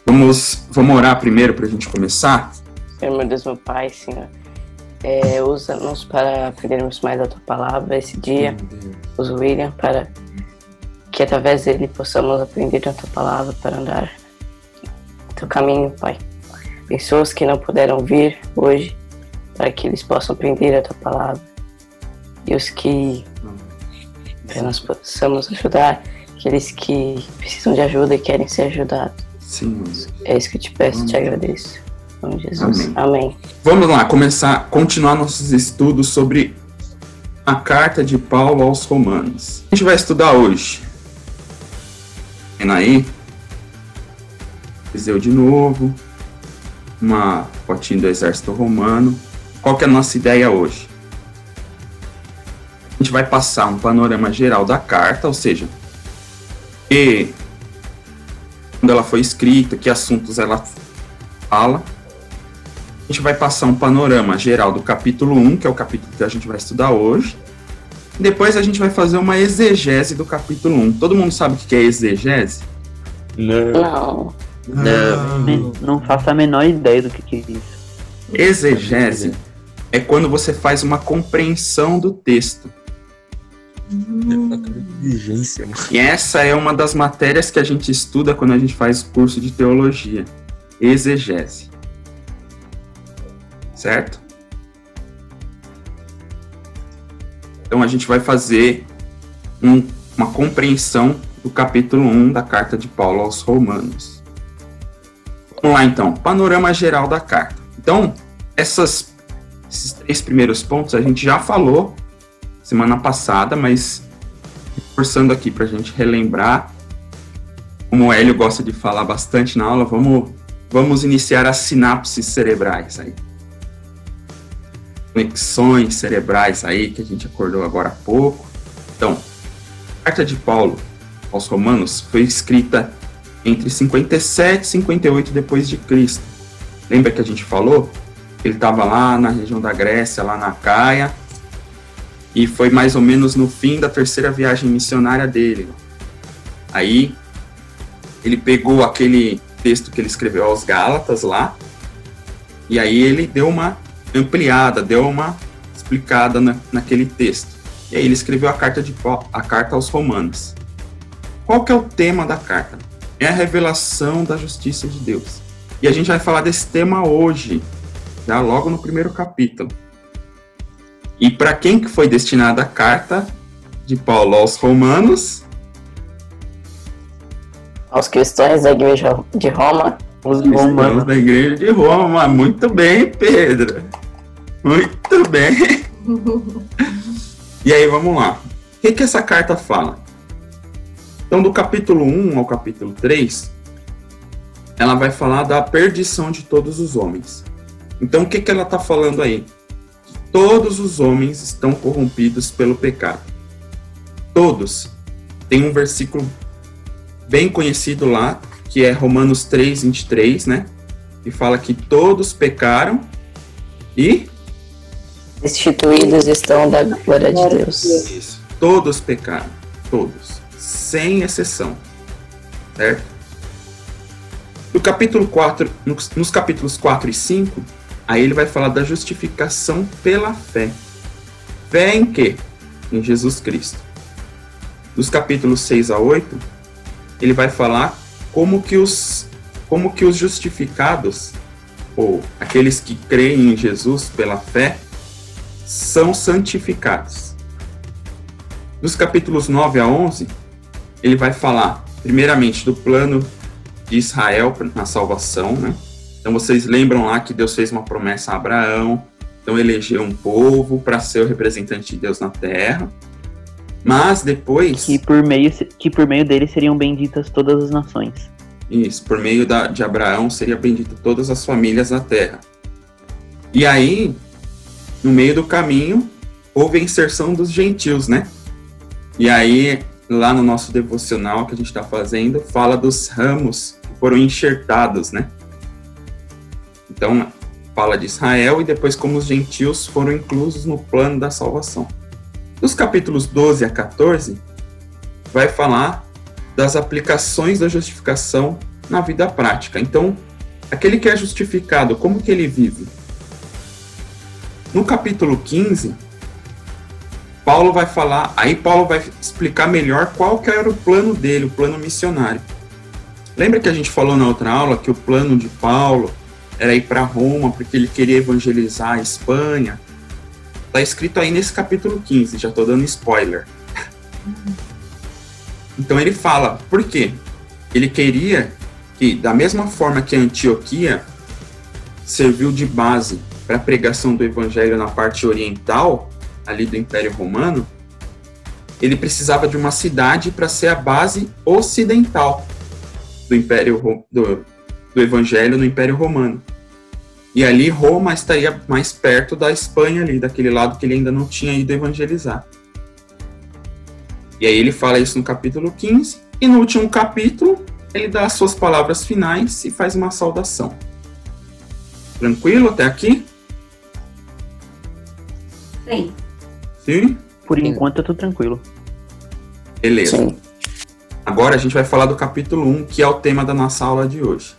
Vamos orar primeiro para a gente começar? Senhor, meu Deus, meu Pai, Senhor, usa-nos para aprendermos mais a Tua Palavra esse dia. Usa o William para que através dele possamos aprender a Tua Palavra para andar no Teu caminho, Pai. Pessoas que não puderam vir hoje, para que eles possam aprender a Tua Palavra. E os que nós possamos ajudar aqueles que precisam de ajuda e querem ser ajudados. Sim. É isso que eu te peço, te agradeço. Em nome de Jesus. Amém. Vamos lá, continuar nossos estudos sobre a carta de Paulo aos Romanos. A gente vai estudar hoje. Vendo aí? Viseu de novo. Uma fotinho do exército romano. Qual que é a nossa ideia hoje? A gente vai passar um panorama geral da carta, ou seja, quando ela foi escrita, que assuntos ela fala. A gente vai passar um panorama geral do capítulo 1, que é o capítulo que a gente vai estudar hoje. Depois a gente vai fazer uma exegese do capítulo 1. Todo mundo sabe o que é exegese? Não. Não faço a menor ideia do que é isso. Exegese é quando você faz uma compreensão do texto. E essa é uma das matérias que a gente estuda quando a gente faz curso de teologia. Exegese. Certo? Então a gente vai fazer uma compreensão do capítulo 1 da carta de Paulo aos Romanos. Vamos lá então, panorama geral da carta. Então, esses 3 primeiros pontos a gente já falou semana passada, mas reforçando aqui para a gente relembrar, como o Hélio gosta de falar bastante na aula, vamos iniciar as sinapses cerebrais aí. Conexões cerebrais aí, que a gente acordou agora há pouco. Então, a carta de Paulo aos Romanos foi escrita entre 57 e 58 depois de Cristo. Lembra que a gente falou? Ele estava lá na região da Grécia, lá na Caia, e foi mais ou menos no fim da 3ª viagem missionária dele. Aí, ele pegou aquele texto que ele escreveu aos Gálatas lá, e aí ele deu uma ampliada, deu uma explicada naquele texto. E aí ele escreveu a carta aos Romanos. Qual que é o tema da carta? É a revelação da justiça de Deus. E a gente vai falar desse tema hoje, já logo no primeiro capítulo. E para quem que foi destinada a carta de Paulo aos Romanos? Aos cristãos da igreja de Roma. Os romanos da igreja de Roma. Muito bem, Pedro. Muito bem. E aí, vamos lá. O que essa carta fala? Então, do capítulo 1 ao capítulo 3, ela vai falar da perdição de todos os homens. Então, o que ela está falando aí? Que todos os homens estão corrompidos pelo pecado. Todos. Tem um versículo bem conhecido lá, que é Romanos 3, 23, né? Que fala que todos pecaram e destituídos estão da glória de Deus. Isso. Todos pecaram. Todos. Sem exceção. Certo? No capítulo 4, nos capítulos 4 e 5, aí ele vai falar da justificação pela fé. Fé em quê? Em Jesus Cristo. Nos capítulos 6 a 8, ele vai falar como que os justificados, ou aqueles que creem em Jesus pela fé, são santificados. Nos capítulos 9 a 11, ele vai falar, primeiramente, do plano de Israel na salvação, né? Então, vocês lembram lá que Deus fez uma promessa a Abraão, então elegeu um povo para ser o representante de Deus na terra. Mas depois... Que por meio dele seriam benditas todas as nações. Isso, por meio de Abraão seria bendita todas as famílias da terra. E aí, no meio do caminho, houve a inserção dos gentios, né? E aí, lá no nosso devocional que a gente está fazendo, fala dos ramos que foram enxertados, né? Então, fala de Israel e depois como os gentios foram inclusos no plano da salvação. Dos capítulos 12 a 14, vai falar das aplicações da justificação na vida prática. Então, aquele que é justificado, como que ele vive? No capítulo 15, Paulo vai falar, aí Paulo vai explicar melhor qual que era o plano dele, o plano missionário. Lembra que a gente falou na outra aula que o plano de Paulo era ir para Roma porque ele queria evangelizar a Espanha? Está escrito aí nesse capítulo 15, já estou dando spoiler. Então ele fala, por quê? Ele queria que, da mesma forma que a Antioquia serviu de base para a pregação do evangelho na parte oriental, ali do Império Romano, ele precisava de uma cidade para ser a base ocidental do Império do evangelho no Império Romano. E ali Roma estaria mais perto da Espanha ali, daquele lado que ele ainda não tinha ido evangelizar. E aí ele fala isso no capítulo 15, e no último capítulo ele dá as suas palavras finais e faz uma saudação. Tranquilo até aqui? Sim. Sim? Por enquanto eu tô tranquilo. Beleza. Sim. Agora a gente vai falar do capítulo 1, que é o tema da nossa aula de hoje.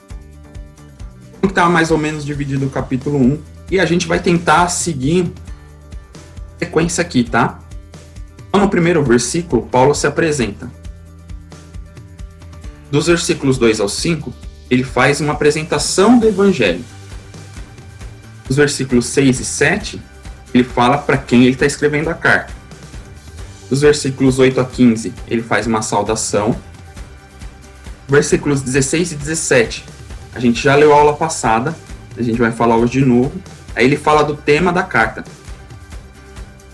Está mais ou menos dividido o capítulo 1, e a gente vai tentar seguir a sequência aqui, tá? Então, no primeiro versículo, Paulo se apresenta. Dos versículos 2 ao 5, ele faz uma apresentação do Evangelho. Dos versículos 6 e 7, ele fala para quem ele está escrevendo a carta. Dos versículos 8 a 15, ele faz uma saudação. Versículos 16 e 17, a gente já leu a aula passada, a gente vai falar hoje de novo. Aí ele fala do tema da carta,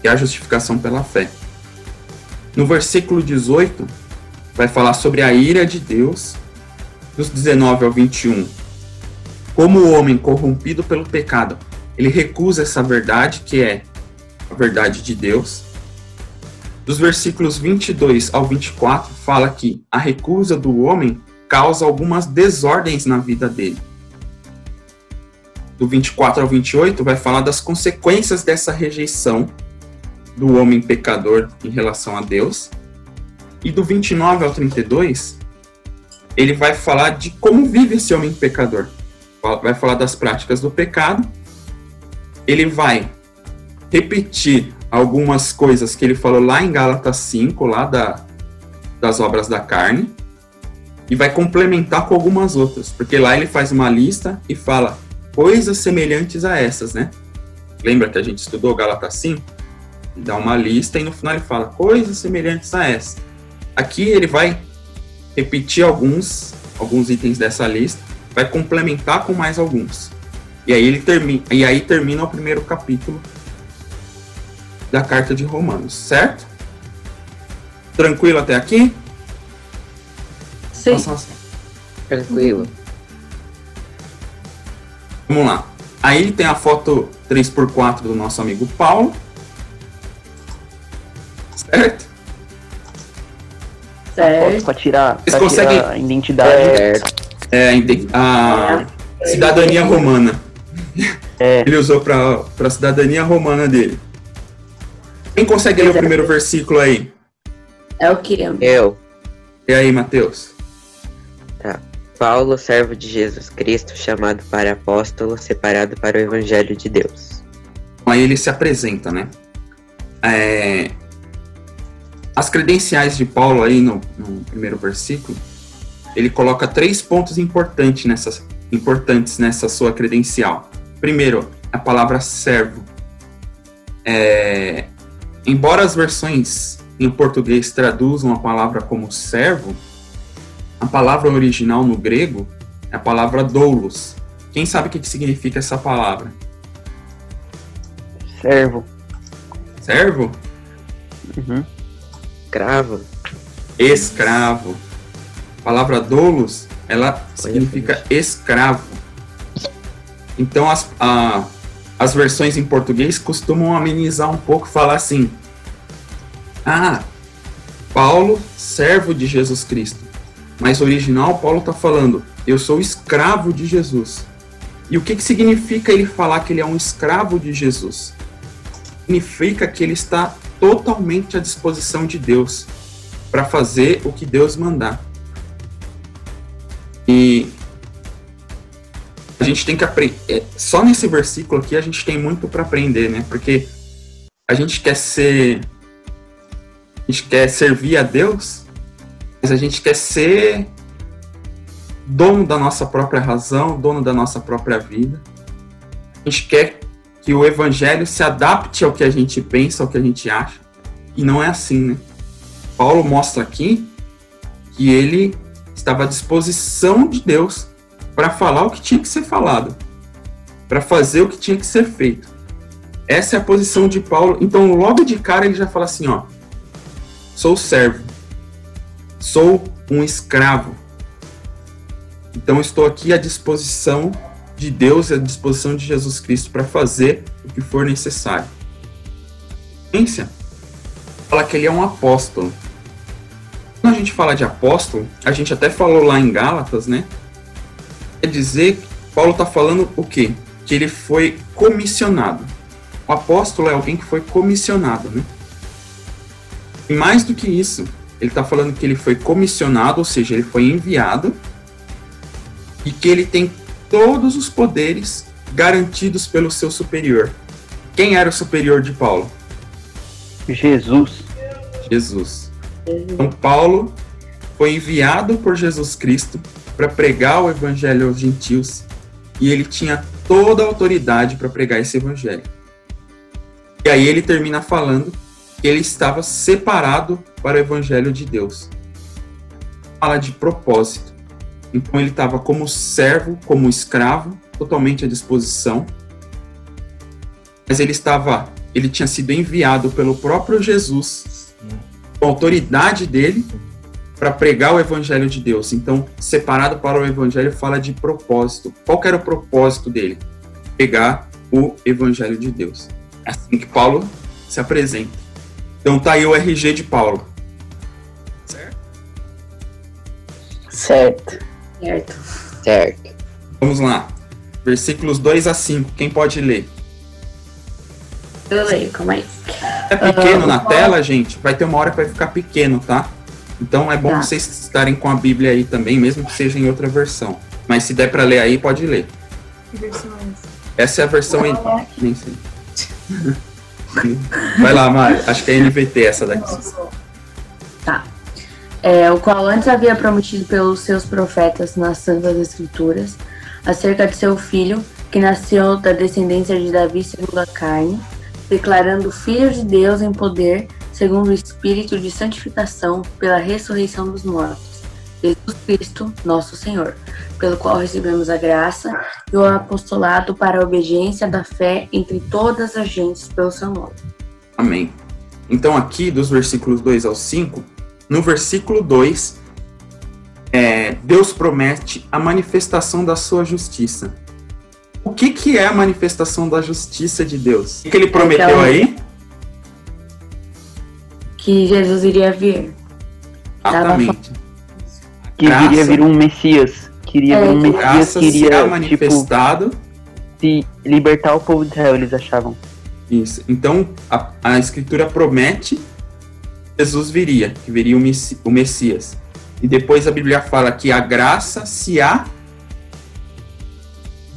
que é a justificação pela fé. No versículo 18, vai falar sobre a ira de Deus. Dos 19 ao 21, como o homem corrompido pelo pecado, ele recusa essa verdade, que é a verdade de Deus. Dos versículos 22 ao 24, fala que a recusa do homem causa algumas desordens na vida dele. Do 24 ao 28, vai falar das consequências dessa rejeição do homem pecador em relação a Deus. E do 29 ao 32, ele vai falar de como vive esse homem pecador. Vai falar das práticas do pecado. Ele vai repetir algumas coisas que ele falou lá em Gálatas 5, lá das obras da carne, e vai complementar com algumas outras, porque lá ele faz uma lista e fala coisas semelhantes a essas, né? Lembra que a gente estudou Gálatas 5? Ele dá uma lista e no final ele fala coisas semelhantes a essas. Aqui ele vai repetir alguns itens dessa lista, vai complementar com mais alguns. E aí termina o primeiro capítulo da carta de Romanos, certo? Tranquilo até aqui? Sim. Tranquilo. Vamos lá. Aí tem a foto 3x4 do nosso amigo Paulo. Certo? Certo. Pra tirar, Vocês conseguem- a identidade. A cidadania romana. É. Ele usou para a cidadania romana dele. Quem consegue ler o primeiro versículo aí? É o que? Eu, E aí, Mateus? Paulo, servo de Jesus Cristo, chamado para apóstolo, separado para o Evangelho de Deus. Aí ele se apresenta, né? As credenciais de Paulo aí no primeiro versículo, ele coloca 3 pontos importantes nessa sua credencial. Primeiro, a palavra servo. Embora as versões em português traduzam a palavra como servo, a palavra original no grego é a palavra doulos. Quem sabe o que significa essa palavra? Servo. Servo? Uhum. Escravo. Escravo. A palavra doulos, ela significa escravo. Então as versões em português costumam amenizar um pouco, falar assim: Paulo, servo de Jesus Cristo. Mas o original, Paulo está falando: eu sou escravo de Jesus. E o que significa ele falar que ele é um escravo de Jesus? Significa que ele está totalmente à disposição de Deus para fazer o que Deus mandar. E a gente tem que aprender. Só nesse versículo aqui a gente tem muito para aprender, né? Porque a gente quer servir a Deus, mas a gente quer ser dono da nossa própria razão, dono da nossa própria vida. A gente quer que o evangelho se adapte ao que a gente pensa, ao que a gente acha. E não é assim, né? Paulo mostra aqui que ele estava à disposição de Deus para falar o que tinha que ser falado, para fazer o que tinha que ser feito. Essa é a posição de Paulo. Então, logo de cara, ele já fala assim, ó, sou servo, sou um escravo. Então, estou aqui à disposição de Deus e à disposição de Jesus Cristo para fazer o que for necessário. Ciência fala que ele é um apóstolo. Quando a gente fala de apóstolo, a gente até falou lá em Gálatas, né? Quer dizer que Paulo está falando o quê? Que ele foi comissionado. O apóstolo é alguém que foi comissionado, né? E mais do que isso, ele está falando que ele foi comissionado, ou seja, ele foi enviado, e que ele tem todos os poderes garantidos pelo seu superior. Quem era o superior de Paulo? Jesus. Jesus. Então, Paulo foi enviado por Jesus Cristo para pregar o evangelho aos gentios, e ele tinha toda a autoridade para pregar esse evangelho. E aí ele termina falando que ele estava separado para o evangelho de Deus. Fala de propósito. Então ele estava como servo, como escravo, totalmente à disposição. Mas ele tinha sido enviado pelo próprio Jesus, com a autoridade dele, para pregar o evangelho de Deus. Então, separado para o evangelho fala de propósito. Qual que era o propósito dele? Pregar o evangelho de Deus. É assim que Paulo se apresenta. Então tá aí o RG de Paulo. Certo? Certo. Certo. Certo. Vamos lá. Versículos 2 a 5. Quem pode ler? Eu leio, calma aí. É pequeno na tela, gente? Vai ter uma hora que vai ficar pequeno, tá? Então é bom Tá. vocês estarem com a Bíblia aí também, mesmo que seja em outra versão. Mas se der para ler aí, pode ler. Que versão é essa? Essa é a versão... Nem sei. Vai lá, Mari. Acho que é NVT essa daqui. Tá. O qual antes havia prometido pelos seus profetas nas Santas Escrituras, acerca de seu filho, que nasceu da descendência de Davi segundo a carne, declarando Filho de Deus em poder, segundo o Espírito de santificação, pela ressurreição dos mortos, Jesus Cristo, nosso Senhor, pelo qual recebemos a graça e o apostolado para a obediência da fé entre todas as gentes pelo seu nome. Amém. Então aqui, dos versículos 2 ao 5, no versículo 2, Deus promete a manifestação da sua justiça. O que é a manifestação da justiça de Deus? O que ele prometeu Então, aí? Que Jesus iria vir. Exatamente. Que Graça. iria vir um Messias. Queria vir um Messias Graça que iria, será manifestado. se libertar o povo de Israel, eles achavam. Isso. Então, a Escritura promete que Jesus viria, que viria o Messias. E depois a Bíblia fala que a graça se há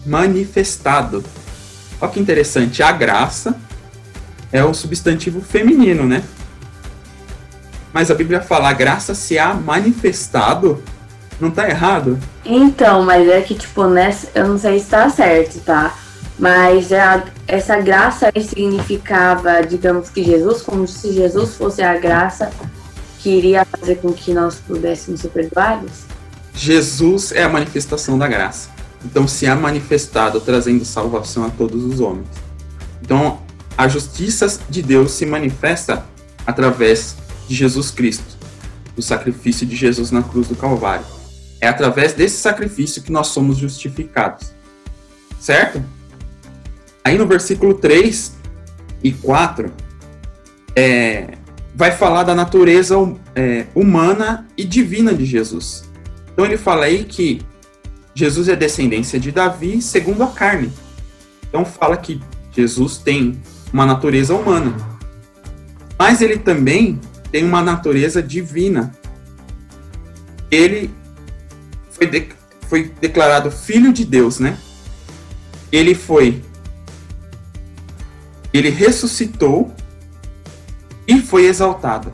manifestado. Olha que interessante, a graça é o substantivo feminino, né? Mas a Bíblia fala, a graça se há manifestado, não tá errado? Então, mas é que, tipo, nessa, eu não sei se tá certo, tá? Mas essa graça aí significava, digamos que Jesus, como se Jesus fosse a graça que iria fazer com que nós pudéssemos ser perdoados? Jesus é a manifestação da graça. Então, se há manifestado, trazendo salvação a todos os homens. Então, a justiça de Deus se manifesta através de Jesus Cristo, do sacrifício de Jesus na cruz do Calvário. É através desse sacrifício que nós somos justificados. Certo? Aí no versículo 3 e 4, vai falar da natureza humana e divina de Jesus. Então ele fala aí que Jesus é descendência de Davi segundo a carne. Então fala que Jesus tem uma natureza humana. Mas ele também tem uma natureza divina. Ele foi declarado filho de Deus, né? Ele ressuscitou e foi exaltado.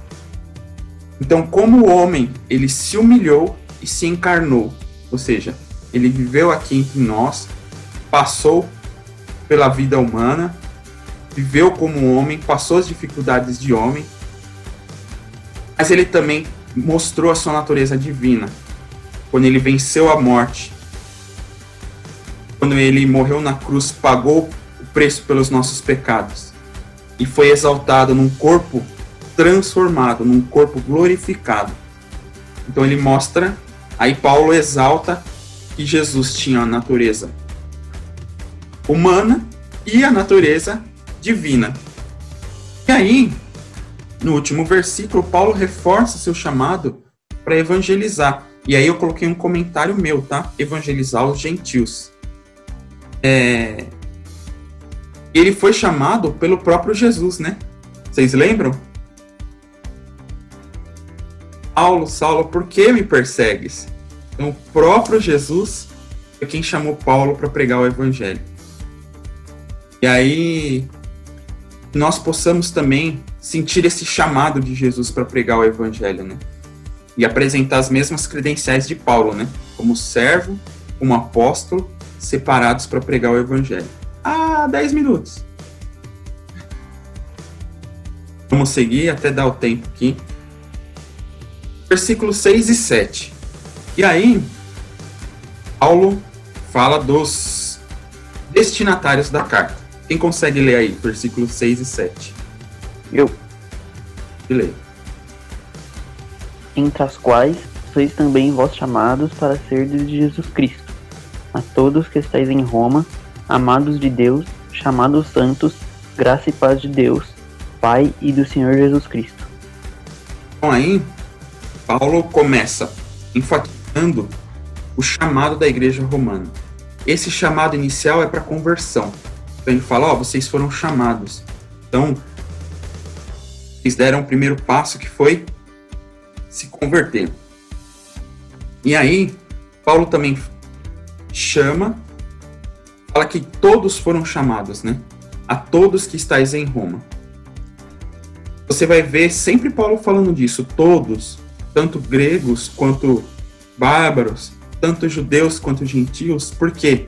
Então, como homem, ele se humilhou e se encarnou. Ou seja, ele viveu aqui entre nós, passou pela vida humana, viveu como homem, passou as dificuldades de homem, mas ele também mostrou a sua natureza divina, quando ele venceu a morte, quando ele morreu na cruz, pagou o preço pelos nossos pecados, e foi exaltado num corpo transformado, num corpo glorificado. Então ele mostra, aí Paulo exalta que Jesus tinha a natureza humana e a natureza divina. E aí, no último versículo, Paulo reforça seu chamado para evangelizar. E aí eu coloquei um comentário meu, tá? Evangelizar os gentios. Ele foi chamado pelo próprio Jesus, né? Vocês lembram? Saulo, Saulo, por que me persegues? Então, o próprio Jesus foi quem chamou Paulo para pregar o evangelho. E aí, nós possamos também sentir esse chamado de Jesus para pregar o evangelho, né? E apresentar as mesmas credenciais de Paulo, né? Como servo, como apóstolo, separados para pregar o evangelho. 10 minutos. Vamos seguir até dar o tempo aqui. Versículos 6 e 7. E aí, Paulo fala dos destinatários da carta. Quem consegue ler aí, versículos 6 e 7? Eu. Leia. Entre as quais sois também vós chamados para serdes de Jesus Cristo. A todos que estáis em Roma, amados de Deus, chamados santos, graça e paz de Deus, Pai e do Senhor Jesus Cristo. Então aí, Paulo começa enfatizando o chamado da igreja romana. Esse chamado inicial é para conversão. Então ele fala, vocês foram chamados. Então, eles deram o primeiro passo, que foi se converter. E aí, Paulo também fala que todos foram chamados, né? A todos que estáis em Roma. Você vai ver sempre Paulo falando disso, todos, tanto gregos quanto bárbaros, tanto judeus quanto gentios, porque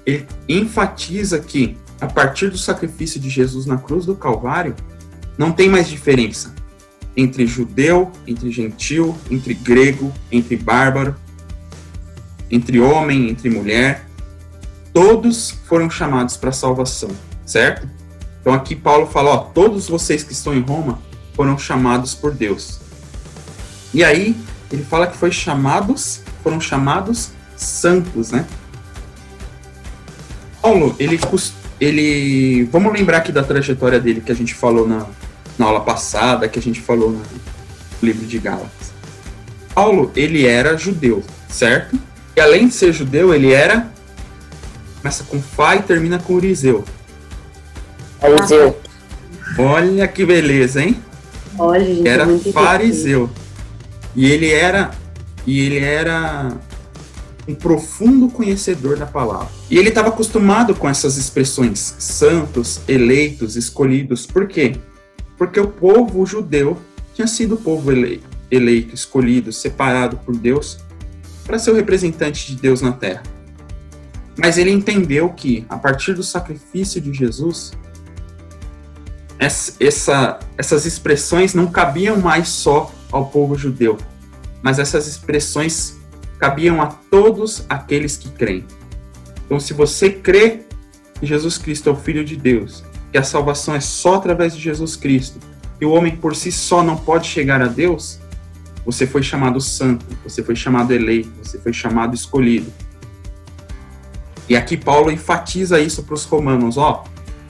ele enfatiza que, a partir do sacrifício de Jesus na cruz do Calvário, não tem mais diferença entre judeu, entre gentil, entre grego, entre bárbaro, entre homem, entre mulher. Todos foram chamados para a salvação, certo? Então aqui Paulo fala, todos vocês que estão em Roma foram chamados por Deus. E aí ele fala que foram chamados santos, né? Paulo, vamos lembrar aqui da trajetória dele que a gente falou na aula passada, que a gente falou no livro de Gálatas. Paulo, ele era judeu, certo? E além de ser judeu, ele começa com Fá e termina com Urizeu. Fariseu. Olha que beleza, hein? Olha, gente, era muito fariseu. E ele era um profundo conhecedor da palavra. E ele estava acostumado com essas expressões, santos, eleitos, escolhidos. Por quê? Porque o povo judeu tinha sido o povo eleito, escolhido, separado por Deus para ser o representante de Deus na terra. Mas ele entendeu que, a partir do sacrifício de Jesus, essas expressões não cabiam mais só ao povo judeu, mas essas expressões cabiam a todos aqueles que creem. Então, se você crê que Jesus Cristo é o Filho de Deus, que a salvação é só através de Jesus Cristo, que o homem por si só não pode chegar a Deus, você foi chamado santo, você foi chamado eleito, você foi chamado escolhido. E aqui Paulo enfatiza isso para os romanos,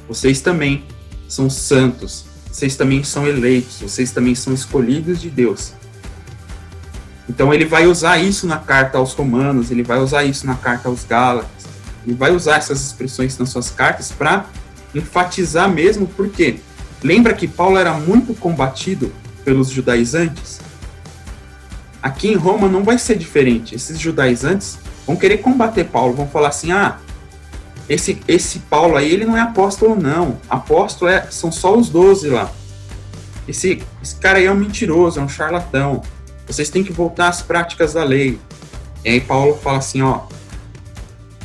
vocês também são santos, vocês também são eleitos, vocês também são escolhidos de Deus. Então ele vai usar isso na carta aos romanos, ele vai usar isso na carta aos gálatas, ele vai usar essas expressões nas suas cartas para enfatizar mesmo, porque lembra que Paulo era muito combatido pelos judaizantes? Aqui em Roma não vai ser diferente. Esses judaizantes vão querer combater Paulo, vão falar assim, esse Paulo aí, ele não é apóstolo não, apóstolo são só os 12 lá, esse cara aí é um mentiroso, é um charlatão, vocês têm que voltar às práticas da lei. E aí Paulo fala assim,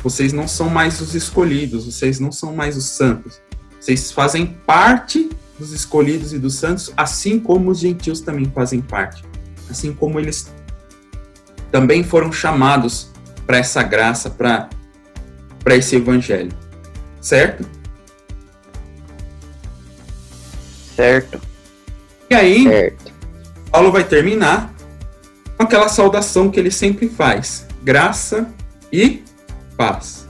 vocês não são mais os escolhidos, vocês não são mais os santos, vocês fazem parte dos escolhidos e dos santos, assim como os gentios também fazem parte, assim como eles também foram chamados para essa graça, para esse evangelho, certo? Certo. E aí, Certo. Paulo vai terminar com aquela saudação que ele sempre faz, graça e paz.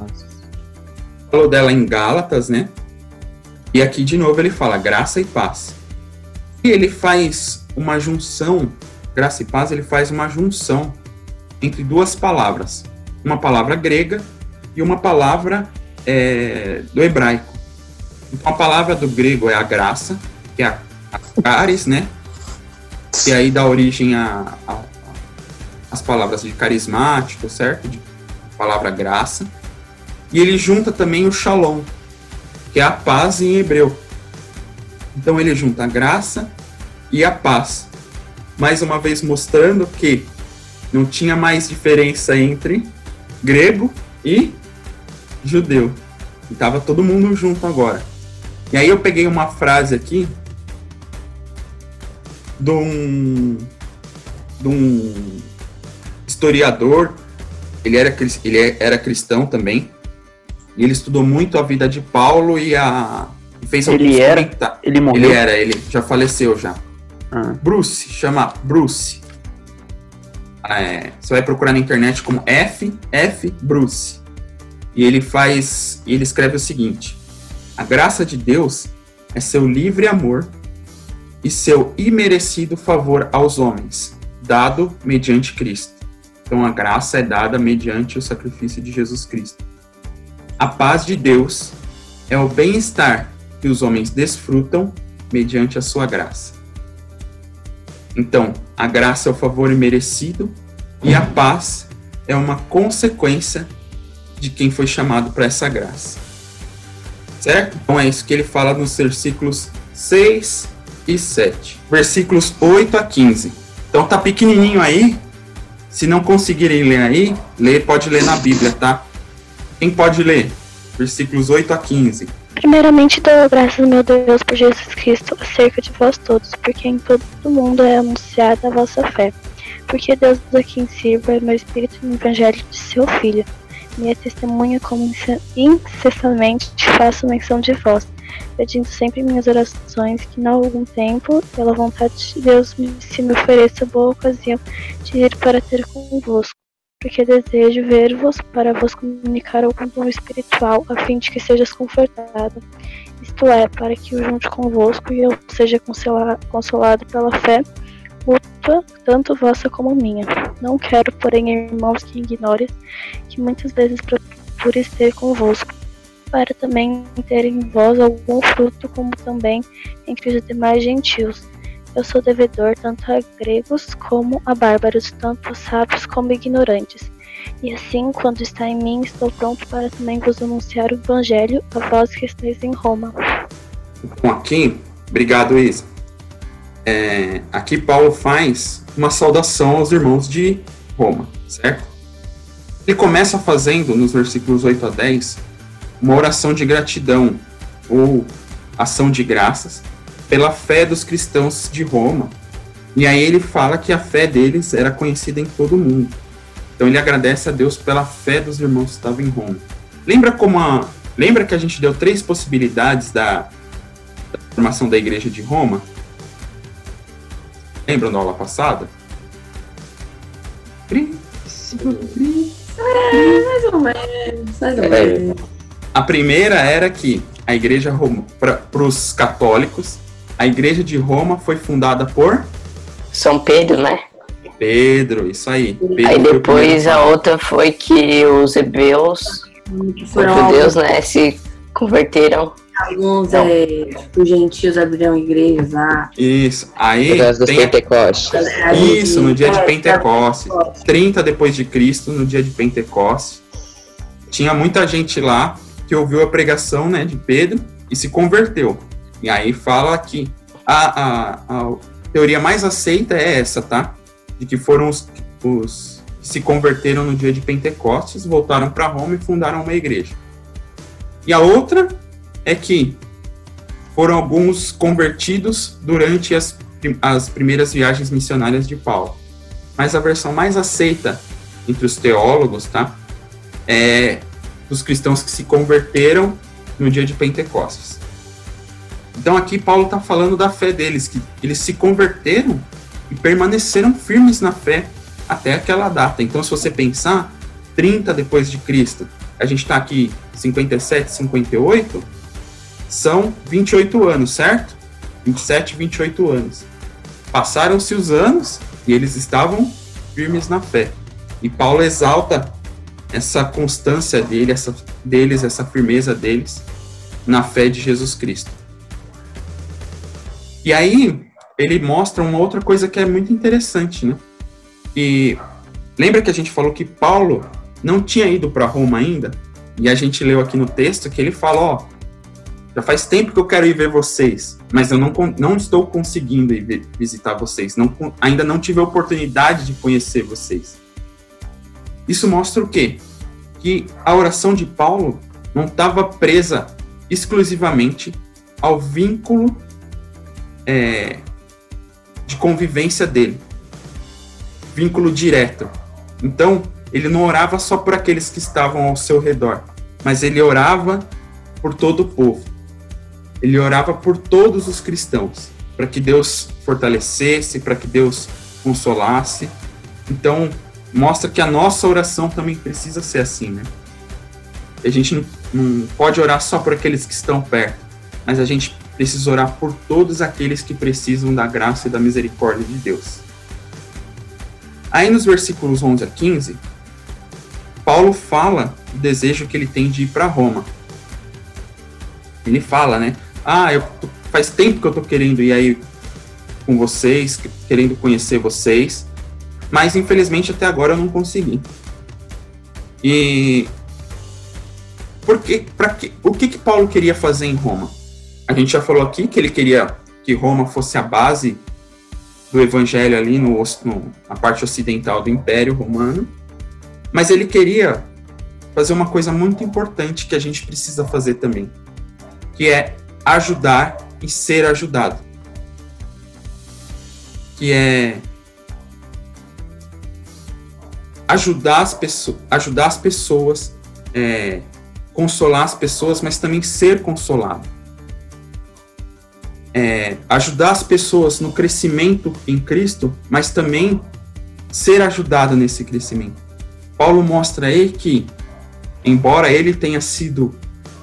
Falou dela em Gálatas, né? E aqui de novo ele fala graça e paz. E ele faz uma junção, graça e paz, ele faz uma junção entre duas palavras, uma palavra grega e uma palavra do hebraico. Então a palavra do grego é a graça, que é a caris, né? E aí dá origem às palavras de carismático, certo? De palavra graça. E ele junta também o shalom, que é a paz em hebreu. Então ele junta a graça e a paz. Mais uma vez mostrando que não tinha mais diferença entre grego e judeu. Estava todo mundo junto agora. E aí eu peguei uma frase aqui de um historiador. Ele era cristão também. E ele estudou muito a vida de Paulo e fez alguns comentários. Ele morreu? Ele já faleceu já. Bruce, chama Bruce. Você vai procurar na internet como F. Bruce. E ele escreve o seguinte: a graça de Deus é seu livre amor e seu imerecido favor aos homens, dado mediante Cristo. Então a graça é dada mediante o sacrifício de Jesus Cristo. A paz de Deus é o bem-estar que os homens desfrutam mediante a sua graça. Então, a graça é o favor imerecido e a paz é uma consequência de quem foi chamado para essa graça. Certo? Então é isso que ele fala nos versículos 6 e 7. Versículos 8 a 15. Então tá pequenininho aí. Se não conseguirem ler aí, pode ler na Bíblia, tá? Quem pode ler? Versículos 8 a 15. Primeiramente dou graças, meu Deus, por Jesus Cristo, acerca de vós todos, porque em todo o mundo é anunciada a vossa fé. Porque Deus a quem sirvo é meu espírito no evangelho de seu Filho. Minha testemunha, como incessantemente faço menção de vós, pedindo sempre em minhas orações que, em algum tempo, pela vontade de Deus, se me ofereça boa ocasião de ir para ter convosco. Porque desejo ver-vos para vos comunicar algum dom espiritual, a fim de que sejas confortado. Isto é, para que eu junte convosco e eu seja consolado pela fé mútua, tanto vossa como minha. Não quero, porém, irmãos, que ignores que muitas vezes procure ter convosco, para também ter em vós algum fruto, como também entre os demais gentios. Eu sou devedor tanto a gregos como a bárbaros, tanto a sábios como ignorantes. E assim, quando está em mim, estou pronto para também vos anunciar o evangelho a vós que estáis em Roma. Bom, aqui, obrigado, Isa. Aqui Paulo faz uma saudação aos irmãos de Roma, certo? Ele começa fazendo, nos versículos 8 a 10, uma oração de gratidão, ou ação de graças, pela fé dos cristãos de Roma. E aí ele fala que a fé deles era conhecida em todo o mundo. Então ele agradece a Deus pela fé dos irmãos que estavam em Roma. Lembra que a gente deu 3 possibilidades da formação da igreja de Roma? Lembram da aula passada? Mais ou menos. A primeira era que a igreja Roma, para os católicos, a igreja de Roma foi fundada por São Pedro, né? Pedro, isso aí. Pedro aí depois a outra foi que os hebreus, os judeus, né, se converteram Alguns tipo, gentios abriram igrejas lá. Isso. Aí Por causa dos Pentecostes. Isso, no dia de Pentecostes. 30 depois de Cristo, no dia de Pentecostes. Tinha muita gente lá que ouviu a pregação, né, de Pedro e se converteu. E aí fala que a teoria mais aceita é essa, tá? De que foram os que se converteram no dia de Pentecostes, voltaram para Roma e fundaram uma igreja. E a outra é que foram alguns convertidos durante as primeiras viagens missionárias de Paulo. Mas a versão mais aceita entre os teólogos, tá? É dos cristãos que se converteram no dia de Pentecostes. Então aqui Paulo está falando da fé deles, que eles se converteram e permaneceram firmes na fé até aquela data. Então se você pensar, 30 depois de Cristo, a gente está aqui 57, 58, são 28 anos, certo? 27, 28 anos. Passaram-se os anos e eles estavam firmes na fé. E Paulo exalta essa constância essa firmeza deles na fé de Jesus Cristo. E aí, ele mostra uma outra coisa que é muito interessante, né? E lembra que a gente falou que Paulo não tinha ido para Roma ainda? E a gente leu aqui no texto que ele fala, ó, já faz tempo que eu quero ir ver vocês, mas eu não estou conseguindo ir visitar vocês, ainda não tive a oportunidade de conhecer vocês. Isso mostra o quê? Que a oração de Paulo não estava presa exclusivamente ao vínculo de convivência dele, vínculo direto. Então, ele não orava só por aqueles que estavam ao seu redor, mas ele orava por todo o povo. Ele orava por todos os cristãos, para que Deus fortalecesse, para que Deus consolasse. Então, mostra que a nossa oração também precisa ser assim, né? A gente não pode orar só por aqueles que estão perto, mas a gente precisa orar por todos aqueles que precisam da graça e da misericórdia de Deus. Aí nos versículos 11 a 15, Paulo fala do desejo que ele tem de ir para Roma. Ele fala, né? Faz tempo que eu estou querendo ir aí com vocês, querendo conhecer vocês, mas infelizmente até agora eu não consegui. E o que Paulo queria fazer em Roma? A gente já falou aqui que ele queria que Roma fosse a base do evangelho ali na parte ocidental do Império Romano, mas ele queria fazer uma coisa muito importante que a gente precisa fazer também, que é ajudar e ser ajudado. Que é ajudar as pessoas, consolar as pessoas, mas também ser consolado. Ajudar as pessoas no crescimento em Cristo, mas também ser ajudado nesse crescimento. Paulo mostra aí que, embora ele tenha sido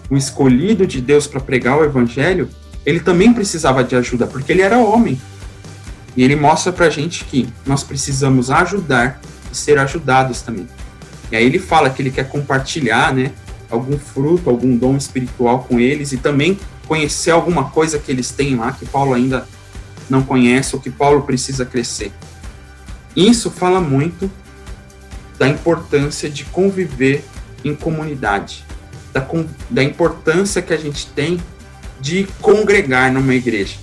o escolhido de Deus para pregar o evangelho, ele também precisava de ajuda, porque ele era homem. E ele mostra pra gente que nós precisamos ajudar e ser ajudados também. E aí ele fala que ele quer compartilhar, né, algum fruto, algum dom espiritual com eles e também conhecer alguma coisa que eles têm lá que Paulo ainda não conhece ou que Paulo precisa crescer. Isso fala muito da importância de conviver em comunidade, da importância que a gente tem de congregar numa igreja.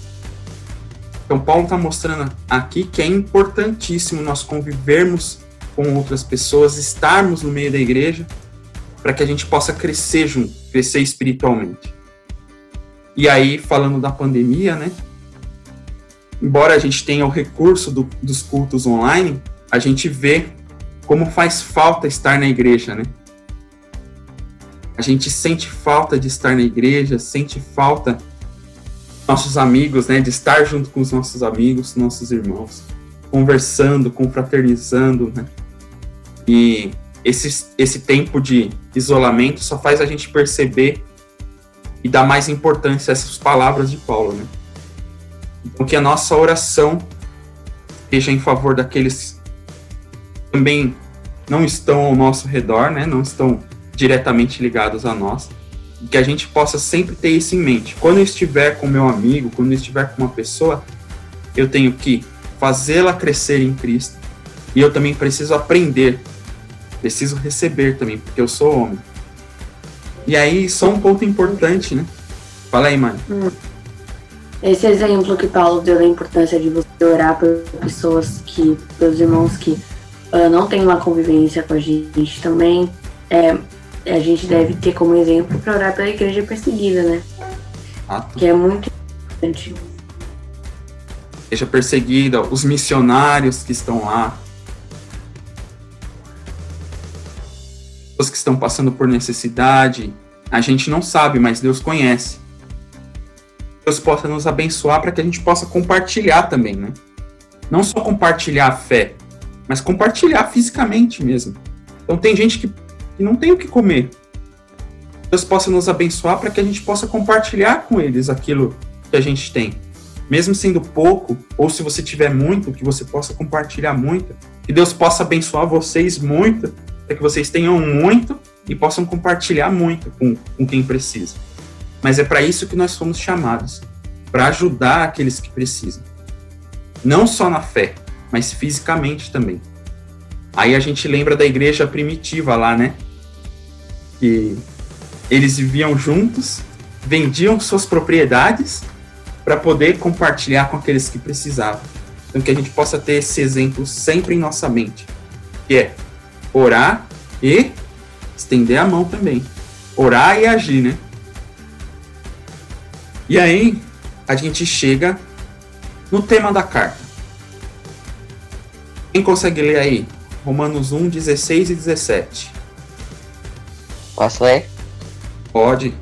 Então Paulo está mostrando aqui que é importantíssimo nós convivermos com outras pessoas, estarmos no meio da igreja, para que a gente possa crescer junto, crescer espiritualmente. E aí, falando da pandemia, né? Embora a gente tenha o recurso dos cultos online, a gente vê como faz falta estar na igreja, né? A gente sente falta de estar na igreja, sente falta dos nossos amigos, né? De estar junto com os nossos amigos, nossos irmãos, conversando, confraternizando, né? E esse tempo de isolamento só faz a gente perceber e dar mais importância a essas palavras de Paulo, né? Então, que a nossa oração esteja em favor daqueles que também não estão ao nosso redor, né? Não estão diretamente ligados a nós, E que a gente possa sempre ter isso em mente. Quando eu estiver com meu amigo, quando eu estiver com uma pessoa, eu tenho que fazê-la crescer em Cristo. E eu também preciso aprender. Preciso receber também, porque eu sou homem. E aí, só um ponto importante, né? Fala aí, Mari. Esse exemplo que Paulo deu da importância de você orar por pessoas pelos irmãos que não têm uma convivência com a gente também, a gente deve ter como exemplo para orar pela igreja perseguida, né? Que é muito importante. Igreja perseguida, os missionários que estão lá, pessoas que estão passando por necessidade, a gente não sabe, mas Deus conhece. Deus possa nos abençoar para que a gente possa compartilhar também, né? Não só compartilhar a fé, mas compartilhar fisicamente mesmo. Então tem gente que não tem o que comer. Deus possa nos abençoar para que a gente possa compartilhar com eles aquilo que a gente tem. Mesmo sendo pouco, ou se você tiver muito, que você possa compartilhar muito. Que Deus possa abençoar vocês muito, para que vocês tenham muito e possam compartilhar muito com quem precisa. Mas é para isso que nós fomos chamados, para ajudar aqueles que precisam. Não só na fé, mas fisicamente também. Aí a gente lembra da igreja primitiva lá, né? Que eles viviam juntos, vendiam suas propriedades para poder compartilhar com aqueles que precisavam. Então que a gente possa ter esse exemplo sempre em nossa mente, que é orar e estender a mão também. Orar e agir, né? E aí, a gente chega no tema da carta. Quem consegue ler aí? Romanos 1, 16 e 17. Posso ler? Pode.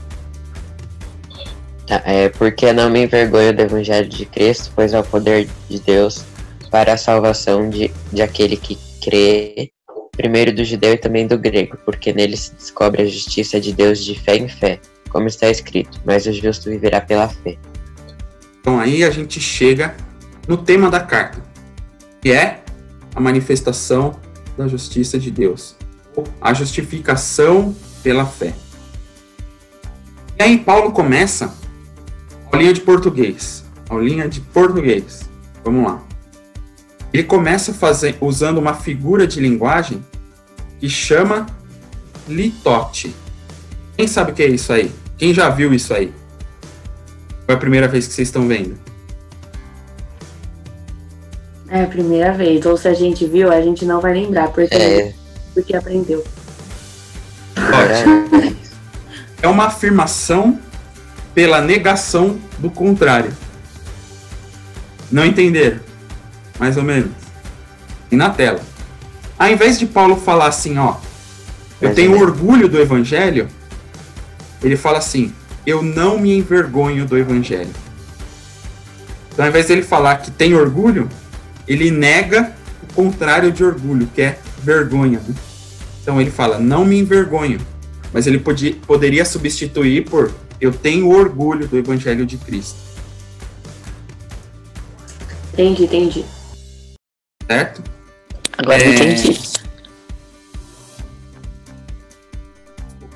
Tá, porque não me envergonho do Evangelho de Cristo, pois é o poder de Deus para a salvação de aquele que crê, primeiro do judeu e também do grego, porque nele se descobre a justiça de Deus de fé em fé, como está escrito, mas o justo viverá pela fé. Então aí a gente chega no tema da carta, que é a manifestação da justiça de Deus, a justificação pela fé. E aí Paulo começa aulinha de português. Vamos lá. Ele começa usando uma figura de linguagem que chama litote. Quem sabe o que é isso aí? Quem já viu isso aí? Ou é a primeira vez que vocês estão vendo? É a primeira vez. Ou se a gente viu, a gente não vai lembrar, porque aprendeu. Ótimo. É uma afirmação pela negação do contrário. Não entenderam? Mais ou menos. E na tela. Ao invés de Paulo falar assim, ó, eu tenho orgulho do evangelho, ele fala assim, eu não me envergonho do evangelho. Então, ao invés dele falar que tem orgulho, ele nega o contrário de orgulho, que é vergonha, né? Então ele fala, não me envergonho. Mas ele poderia substituir por, eu tenho orgulho do evangelho de Cristo. Entendi. Certo? Agora entendi.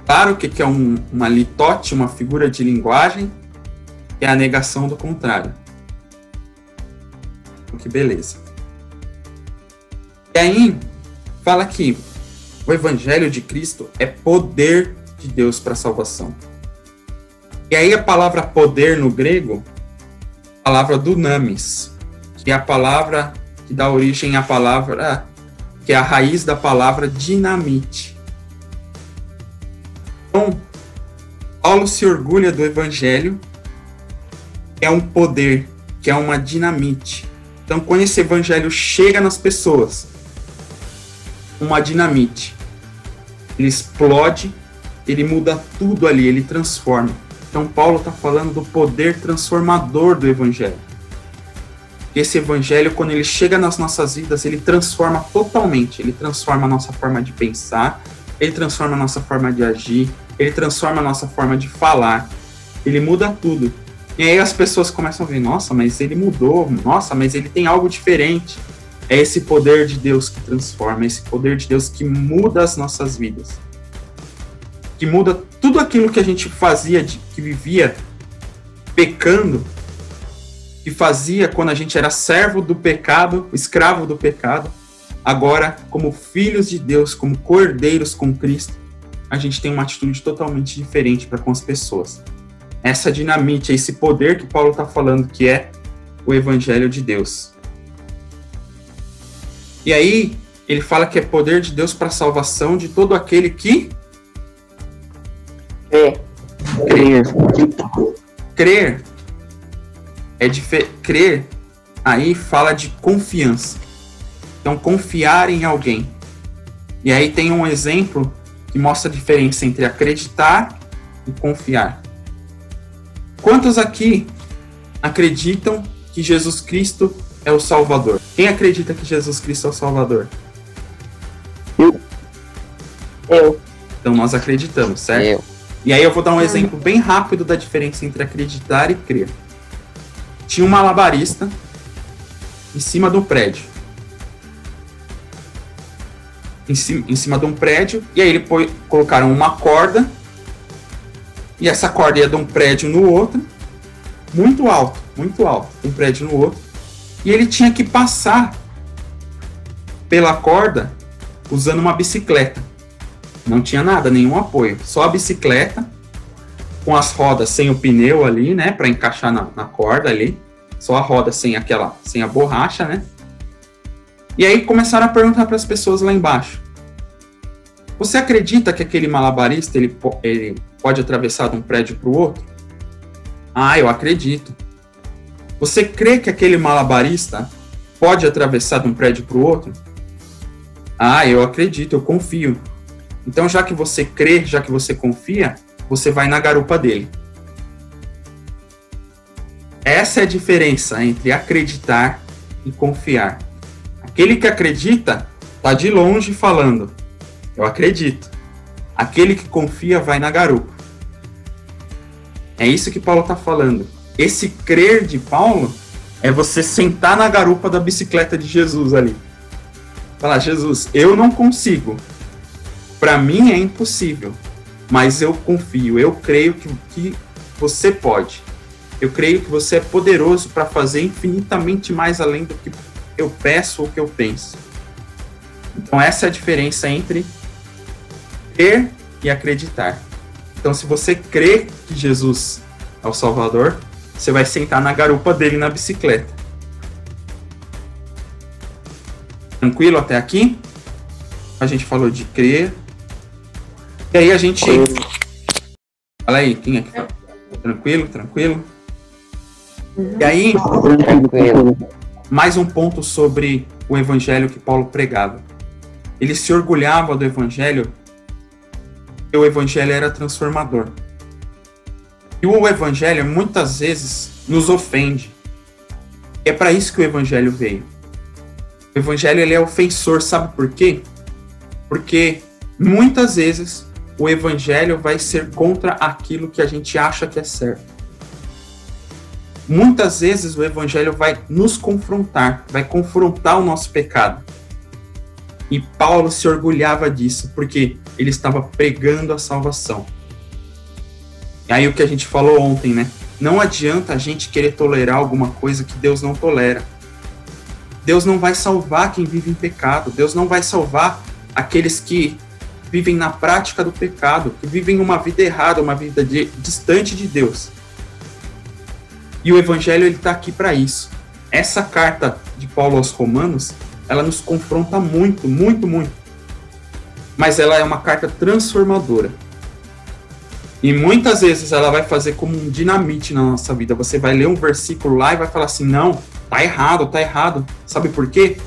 Claro que é uma litote, uma figura de linguagem, que é a negação do contrário. Que beleza. E aí, fala que o evangelho de Cristo é poder de Deus para a salvação. E aí a palavra poder no grego, a palavra dunamis, que é a palavra que dá origem à palavra, que é a raiz da palavra dinamite. Então, Paulo se orgulha do evangelho, que é um poder, que é uma dinamite. Então, quando esse evangelho chega nas pessoas, uma dinamite, ele explode, ele muda tudo ali, ele transforma. Então, Paulo está falando do poder transformador do evangelho. Esse evangelho, quando ele chega nas nossas vidas, ele transforma totalmente. Ele transforma a nossa forma de pensar, ele transforma a nossa forma de agir, ele transforma a nossa forma de falar, ele muda tudo. E aí as pessoas começam a ver, nossa, mas ele mudou, nossa, mas ele tem algo diferente. É esse poder de Deus que transforma, esse poder de Deus que muda as nossas vidas. que muda tudo aquilo que a gente fazia, que vivia pecando, que fazia quando a gente era servo do pecado, escravo do pecado. Agora, como filhos de Deus, como cordeiros com Cristo, a gente tem uma atitude totalmente diferente para com as pessoas. Essa dinamite, esse poder que Paulo está falando, que é o Evangelho de Deus. E aí, ele fala que é poder de Deus para a salvação de todo aquele que crer. Crer, aí fala de confiança. Então, confiar em alguém. E aí tem um exemplo que mostra a diferença entre acreditar e confiar. Quantos aqui acreditam que Jesus Cristo é o Salvador? Quem acredita que Jesus Cristo é o Salvador? Eu. Então nós acreditamos, certo? Eu. E aí eu vou dar um exemplo bem rápido da diferença entre acreditar e crer. Tinha um malabarista em cima de um prédio. Em cima de um prédio, e aí colocaram uma corda, e essa corda ia de um prédio no outro, muito alto, um prédio no outro, e ele tinha que passar pela corda usando uma bicicleta. Não tinha nada, nenhum apoio, só a bicicleta, com as rodas sem o pneu ali, né, para encaixar na corda ali, só a roda sem a borracha, né. E aí começaram a perguntar para as pessoas lá embaixo: você acredita que aquele malabarista ele pode atravessar de um prédio para o outro? Ah, eu acredito. Você crê que aquele malabarista pode atravessar de um prédio para o outro? Ah, eu acredito, eu confio. Então, já que você crê, já que você confia, você vai na garupa dele. Essa é a diferença entre acreditar e confiar. Aquele que acredita está de longe falando: eu acredito. Aquele que confia vai na garupa. É isso que Paulo está falando. Esse crer de Paulo é você sentar na garupa da bicicleta de Jesus ali. Falar: Jesus, eu não consigo. Para mim é impossível. Mas eu confio, eu creio que você pode. Eu creio que você é poderoso para fazer infinitamente mais além do que eu peço ou que eu penso. Então essa é a diferença entre crer e acreditar. Então, se você crê que Jesus é o Salvador, você vai sentar na garupa dele na bicicleta. Tranquilo até aqui? A gente falou de crer. E aí a gente... Fala aí, quem é que fala? Tranquilo? E aí, mais um ponto sobre o evangelho que Paulo pregava. Ele se orgulhava do evangelho, porque o evangelho era transformador. E o evangelho muitas vezes nos ofende. É para isso que o evangelho veio. O evangelho ele é ofensor, sabe por quê? Porque muitas vezes o evangelho vai ser contra aquilo que a gente acha que é certo. Muitas vezes o evangelho vai nos confrontar, vai confrontar o nosso pecado. E Paulo se orgulhava disso, porque ele estava pregando a salvação. E aí o que a gente falou ontem, né? Não adianta a gente querer tolerar alguma coisa que Deus não tolera. Deus não vai salvar quem vive em pecado. Deus não vai salvar aqueles que vivem na prática do pecado, que vivem uma vida errada, uma vida distante de Deus. E o evangelho ele está aqui para isso. Essa carta de Paulo aos Romanos, ela nos confronta muito. Mas ela é uma carta transformadora. E muitas vezes ela vai fazer como um dinamite na nossa vida. Você vai ler um versículo lá e vai falar assim: não, tá errado. Sabe por quê?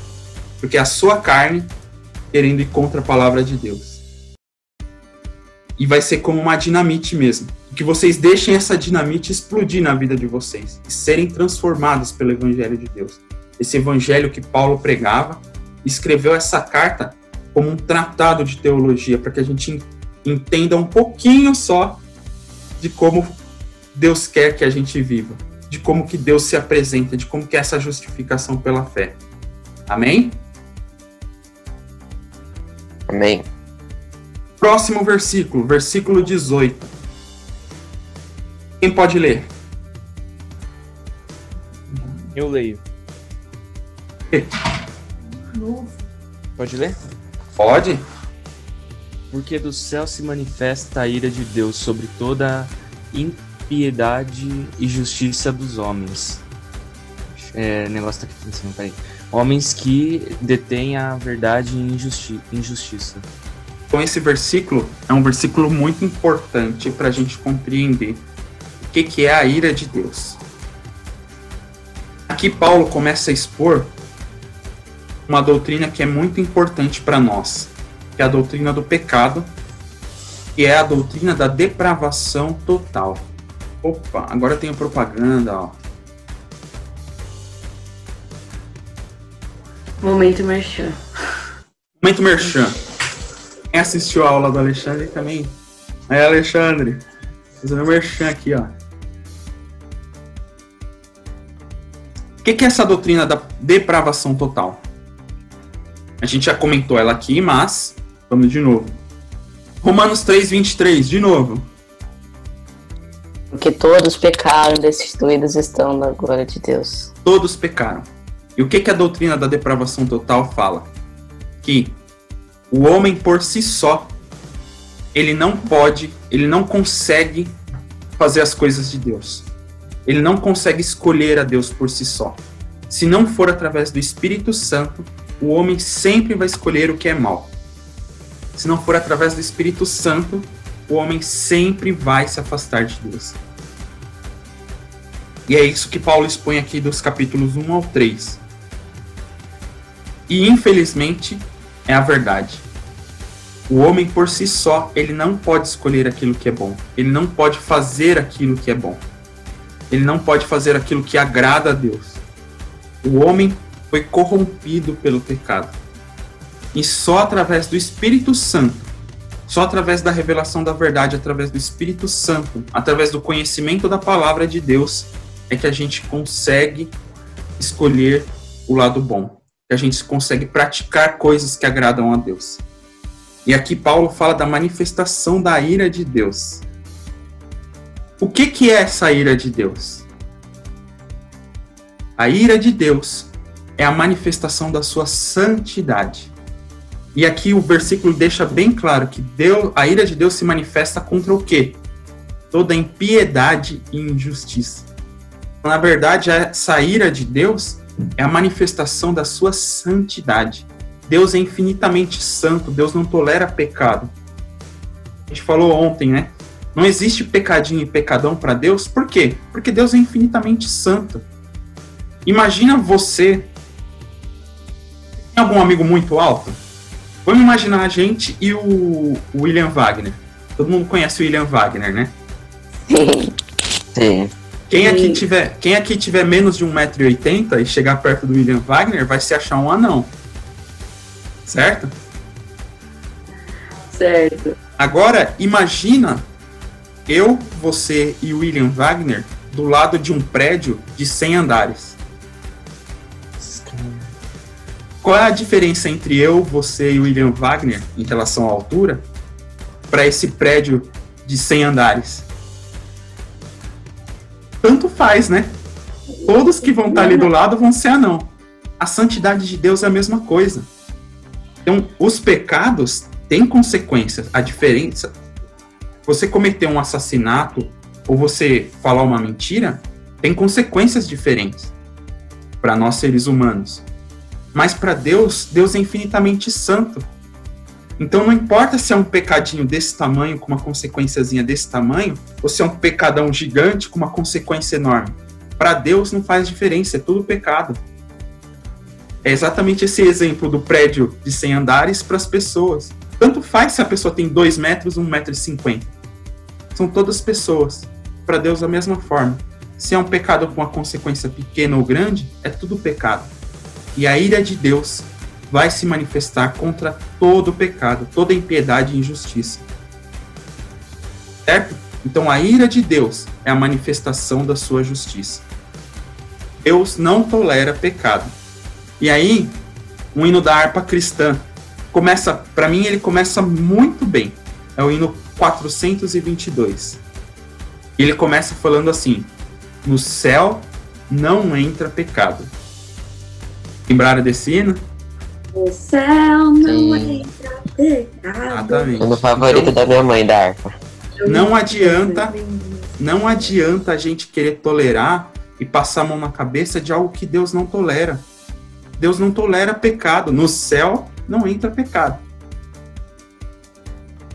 Porque é a sua carne querendo ir contra a palavra de Deus. E vai ser como uma dinamite mesmo. Que vocês deixem essa dinamite explodir na vida de vocês e serem transformados pelo evangelho de Deus. Esse evangelho que Paulo pregava, escreveu essa carta como um tratado de teologia, para que a gente entenda um pouquinho só de como Deus quer que a gente viva, de como que Deus se apresenta, de como que é essa justificação pela fé. Amém? Amém. Próximo versículo, versículo 18. Quem pode ler? Eu leio. Pode ler? Pode? Porque do céu se manifesta a ira de Deus sobre toda impiedade e justiça dos homens. Negócio tá aqui em cima, peraí. Homens que detêm a verdade e injustiça. Então esse versículo é um versículo muito importante para a gente compreender o que é a ira de Deus. Aqui Paulo começa a expor uma doutrina que é muito importante para nós, que é a doutrina do pecado, que é a doutrina da depravação total. Opa, agora tem a propaganda, ó. Momento merchan. Momento merchan. Quem assistiu a aula do Alexandre também? Aí, Alexandre, fazendo merchan aqui, ó. O que é essa doutrina da depravação total? A gente já comentou ela aqui, mas vamos de novo. Romanos 3:23, de novo. Porque todos pecaram e destituídos estão da glória de Deus. Todos pecaram. E o que a doutrina da depravação total fala? Que o homem por si só, ele não consegue fazer as coisas de Deus. Ele não consegue escolher a Deus por si só. Se não for através do Espírito Santo, o homem sempre vai escolher o que é mal. Se não for através do Espírito Santo, o homem sempre vai se afastar de Deus. E é isso que Paulo expõe aqui dos capítulos 1 ao 3. E infelizmente é a verdade. O homem por si só, ele não pode escolher aquilo que é bom. Ele não pode fazer aquilo que é bom. Ele não pode fazer aquilo que agrada a Deus. O homem foi corrompido pelo pecado. E só através do Espírito Santo, só através da revelação da verdade, através do Espírito Santo, através do conhecimento da palavra de Deus, é que a gente consegue escolher o lado bom. Que a gente consegue praticar coisas que agradam a Deus. E aqui Paulo fala da manifestação da ira de Deus. O que é essa ira de Deus? A ira de Deus é a manifestação da sua santidade. E aqui o versículo deixa bem claro que a ira de Deus se manifesta contra o quê? Toda impiedade e injustiça. Na verdade, essa ira de Deus é a manifestação da sua santidade. Deus é infinitamente santo, Deus não tolera pecado. A gente falou ontem, né? Não existe pecadinho e pecadão para Deus. Por quê? Porque Deus é infinitamente santo. Imagina você... Tem algum amigo muito alto? Vamos imaginar a gente e o William Wagner. Todo mundo conhece o William Wagner, né? Sim. Quem aqui tiver menos de 1,80 m e chegar perto do William Wagner vai se achar um anão. Certo? Certo. Agora, imagina eu, você e o William Wagner do lado de um prédio de 100 andares. Qual é a diferença entre eu, você e o William Wagner em relação à altura para esse prédio de 100 andares? Tanto faz, né? Todos que vão estar ali do lado vão ser anão. A santidade de Deus é a mesma coisa. Então, os pecados têm consequências. A diferença... Você cometer um assassinato ou você falar uma mentira tem consequências diferentes para nós seres humanos. Mas para Deus, Deus é infinitamente santo. Então não importa se é um pecadinho desse tamanho, com uma consequênciazinha desse tamanho, ou se é um pecadão gigante com uma consequência enorme. Para Deus não faz diferença, é tudo pecado. É exatamente esse exemplo do prédio de 100 andares para as pessoas. Tanto faz se a pessoa tem 2 metros, 1,50 m. São todas pessoas. Para Deus, da mesma forma. Se é um pecado com uma consequência pequena ou grande, é tudo pecado. E a ira de Deus vai se manifestar contra todo pecado, toda impiedade e injustiça. Certo? Então a ira de Deus é a manifestação da sua justiça. Deus não tolera pecado. E aí, o hino da harpa cristã começa, para mim ele começa muito bem. é o hino 422. Ele começa falando assim: no céu não entra pecado. Lembraram desse hino? O céu não Sim. entra pecado. Exatamente. O no favorito da minha mãe, da harpa. Não adianta a gente querer tolerar e passar a mão na cabeça de algo que Deus não tolera. Deus não tolera pecado. No céu não entra pecado.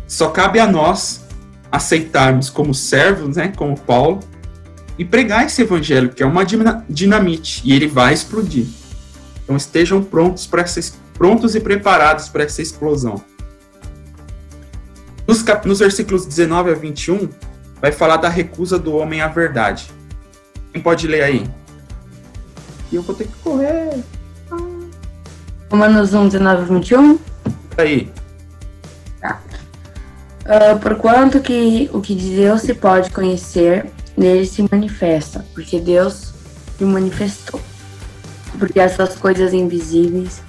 Só cabe a nós aceitarmos como servos, né, como Paulo, e pregar esse evangelho, que é uma dinamite, e ele vai explodir. Então estejam prontos e preparados para essa explosão. Nos versículos 19 a 21, vai falar da recusa do homem à verdade. Quem pode ler aí? E eu vou ter que correr. Romanos 1, 19 e 21. Aí. Porquanto que o que de Deus se pode conhecer, nele se manifesta, porque Deus se manifestou. Porque essas coisas invisíveis,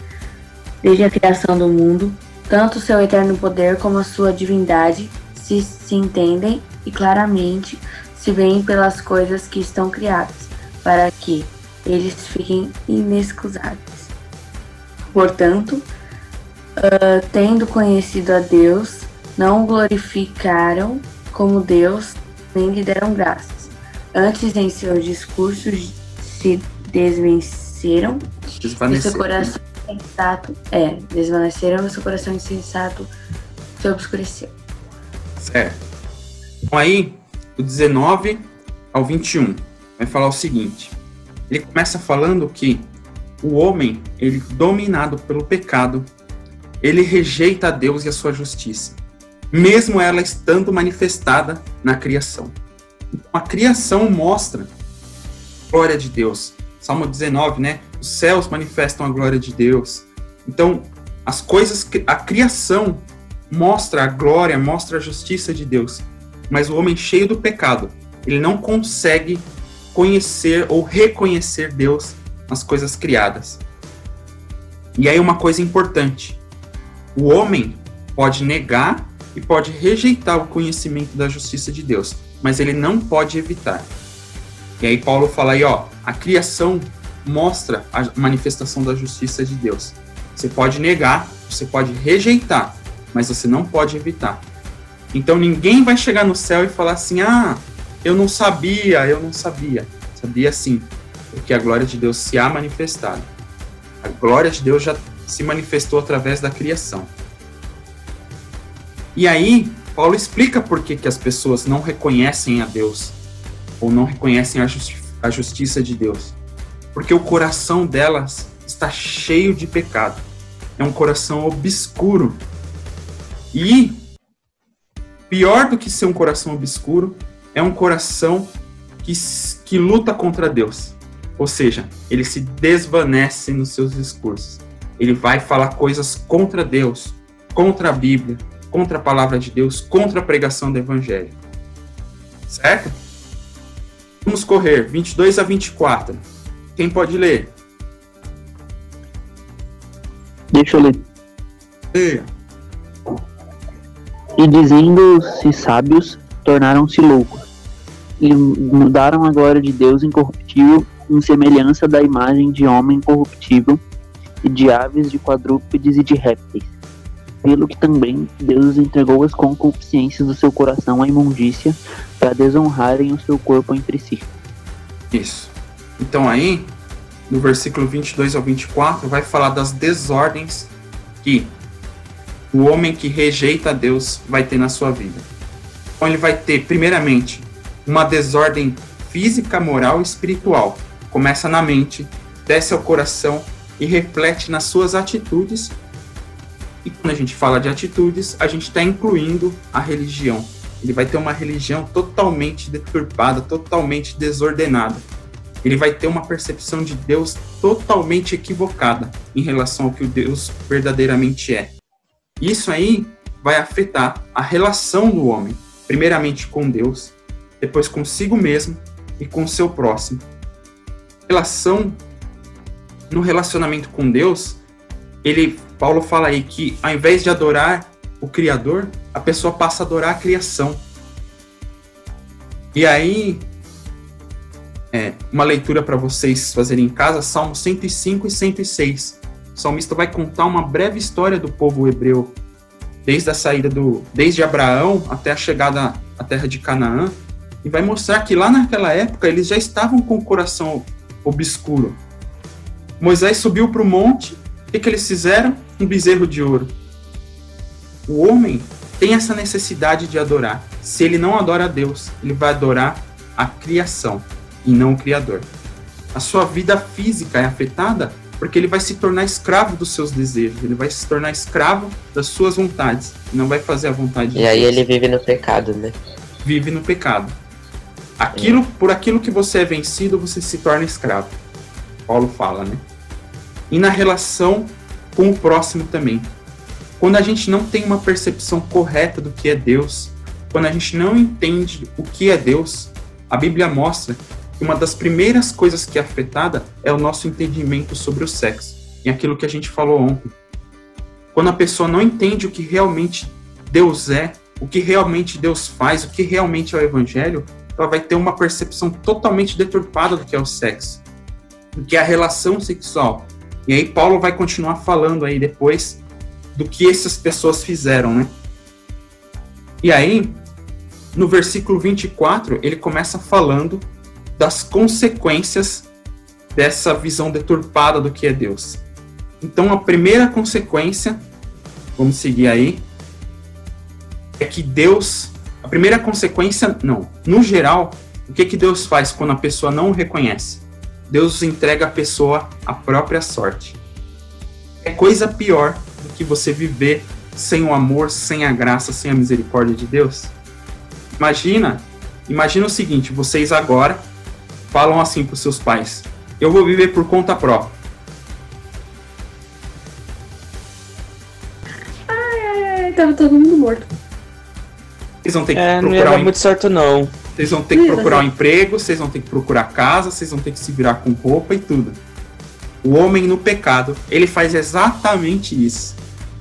desde a criação do mundo, tanto o seu eterno poder como a sua divindade se entendem e claramente se veem pelas coisas que estão criadas, para que eles fiquem inexcusáveis. Portanto, tendo conhecido a Deus, não o glorificaram como Deus, nem lhe deram graças. Antes, em seus discursos, se desvaneceram e seu coração insensato desvaneceram e seu coração insensato se obscureceu. Certo. Então aí, do 19 ao 21, vai falar o seguinte. Ele começa falando que o homem, ele dominado pelo pecado, ele rejeita a Deus e a sua justiça, mesmo ela estando manifestada na criação. Então, a criação mostra a glória de Deus. Salmo 19, né? Os céus manifestam a glória de Deus. Então, as coisas, a criação mostra a glória, mostra a justiça de Deus. Mas o homem cheio do pecado, ele não consegue conhecer ou reconhecer Deus nas coisas criadas. E aí uma coisa importante: o homem pode negar e pode rejeitar o conhecimento da justiça de Deus, mas ele não pode evitar. E aí Paulo fala aí, a criação mostra a manifestação da justiça de Deus. Você pode negar, você pode rejeitar, mas você não pode evitar. Então ninguém vai chegar no céu e falar assim: eu não sabia. Sabia sim, porque a glória de Deus se há manifestado. A glória de Deus já se manifestou através da criação. E aí, Paulo explica por que as pessoas não reconhecem a Deus, ou não reconhecem a justiça de Deus. Porque o coração delas está cheio de pecado. É um coração obscuro. E, pior do que ser um coração obscuro, é um coração que luta contra Deus. Ou seja, ele se desvanece nos seus discursos. Ele vai falar coisas contra Deus, contra a Bíblia, contra a palavra de Deus, contra a pregação do Evangelho. Certo? Vamos correr, 22 a 24. Quem pode ler? Deixa eu ler. Leia. E dizendo-se sábios, tornaram-se loucos, e mudaram a glória de Deus incorruptível em semelhança da imagem de homem corruptível, e de aves, de quadrúpedes e de répteis. Pelo que também Deus entregou as concupiscências do seu coração à imundícia, para desonrarem o seu corpo entre si. Isso. Então aí, no versículo 22 ao 24, vai falar das desordens que o homem que rejeita a Deus vai ter na sua vida. Então ele vai ter, primeiramente, uma desordem física, moral e espiritual. Começa na mente, desce ao coração e reflete nas suas atitudes. E quando a gente fala de atitudes, a gente está incluindo a religião. Ele vai ter uma religião totalmente deturpada, totalmente desordenada. Ele vai ter uma percepção de Deus totalmente equivocada em relação ao que o Deus verdadeiramente é. Isso aí vai afetar a relação do homem, primeiramente com Deus, depois consigo mesmo e com o seu próximo. No relacionamento com Deus, Paulo fala aí que ao invés de adorar o Criador, a pessoa passa a adorar a criação. E aí, uma leitura para vocês fazerem em casa, Salmos 105 e 106. O salmista vai contar uma breve história do povo hebreu, desde a saída desde Abraão até a chegada à terra de Canaã, e vai mostrar que lá naquela época eles já estavam com o coração obscuro. Moisés subiu para o monte, o que eles fizeram? Um bezerro de ouro. O homem tem essa necessidade de adorar. Se ele não adora a Deus, ele vai adorar a criação e não o Criador. A sua vida física é afetada porque ele vai se tornar escravo dos seus desejos, ele vai se tornar escravo das suas vontades, e não vai fazer a vontade de Deus. E aí ele vive no pecado, né? Vive no pecado. Por aquilo que você é vencido, você se torna escravo. Paulo fala, né? E na relação com o próximo também. Quando a gente não tem uma percepção correta do que é Deus, quando a gente não entende o que é Deus, a Bíblia mostra que uma das primeiras coisas que é afetada é o nosso entendimento sobre o sexo, e aquilo que a gente falou ontem. Quando a pessoa não entende o que realmente Deus é, o que realmente Deus faz, o que realmente é o Evangelho, ela vai ter uma percepção totalmente deturpada do que é o sexo, do que é a relação sexual. E aí Paulo vai continuar falando aí depois do que essas pessoas fizeram, né? E aí, no versículo 24, ele começa falando das consequências dessa visão deturpada do que é Deus. Então, a primeira consequência, vamos seguir aí, é que Deus... A primeira consequência, não. No geral, o que Deus faz quando a pessoa não o reconhece? Deus entrega a pessoa à própria sorte. É coisa pior do que você viver sem o amor, sem a graça, sem a misericórdia de Deus? Imagina o seguinte, vocês agora falam assim para os seus pais: eu vou viver por conta própria. Ai, tava todo mundo morto. Vocês vão ter que não ia procurar dar muito certo, não. Vocês vão ter que procurar um emprego, vocês vão ter que procurar casa, vocês vão ter que se virar com roupa e tudo. O homem no pecado, ele faz exatamente isso.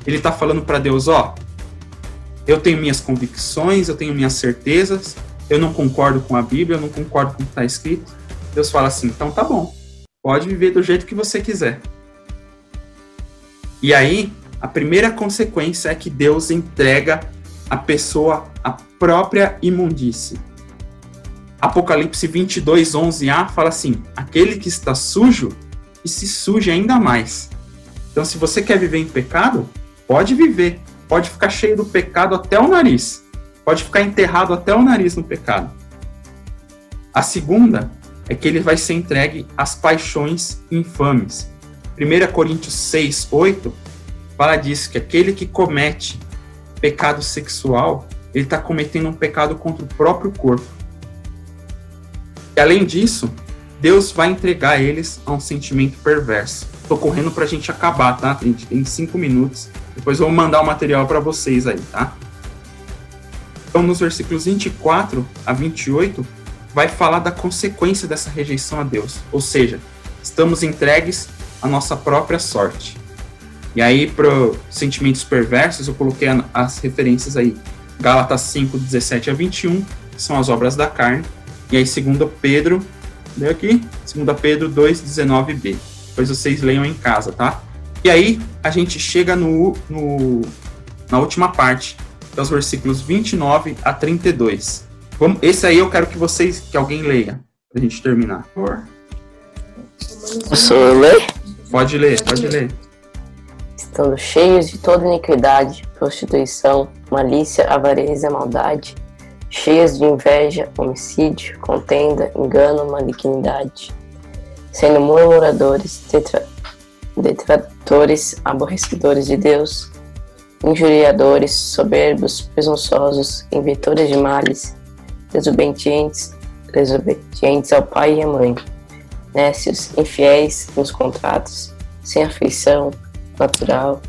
Ele tá falando para Deus, ó, eu tenho minhas convicções, eu tenho minhas certezas, eu não concordo com a Bíblia, eu não concordo com o que está escrito. Deus fala assim, então tá bom, pode viver do jeito que você quiser. E aí, a primeira consequência é que Deus entrega a pessoa à própria imundície. Apocalipse 22, 11a fala assim, aquele que está sujo, e se suje ainda mais. Então, se você quer viver em pecado, pode viver, pode ficar cheio do pecado até o nariz, pode ficar enterrado até o nariz no pecado. A segunda é que ele vai ser entregue às paixões infames. 1 Coríntios 6, 8 fala disso, que aquele que comete pecado sexual, ele está cometendo um pecado contra o próprio corpo. E além disso, Deus vai entregar eles a um sentimento perverso. Tô correndo pra gente acabar, tá? A gente tem 5 minutos. Depois eu vou mandar o material para vocês aí, tá? Então, nos versículos 24 a 28, vai falar da consequência dessa rejeição a Deus. Ou seja, estamos entregues à nossa própria sorte. E aí, para sentimentos perversos, eu coloquei as referências aí. Gálatas 5, 17 a 21, que são as obras da carne. E aí, 2 Pedro, deu aqui? 2 Pedro 2, 19b. Depois vocês leiam em casa, tá? E aí, a gente chega na última parte, que é os versículos 29 a 32. Esse aí eu quero que alguém leia, pra gente terminar. Posso ler? Pode ler, pode ler. Estando cheios de toda iniquidade, prostituição, malícia, avareza e maldade, cheias de inveja, homicídio, contenda, engano, malignidade, sendo murmuradores, detratores, aborrecedores de Deus, injuriadores, soberbos, presunçosos, inventores de males, desobedientes ao pai e à mãe, nécios, infiéis nos contratos, sem afeição natural,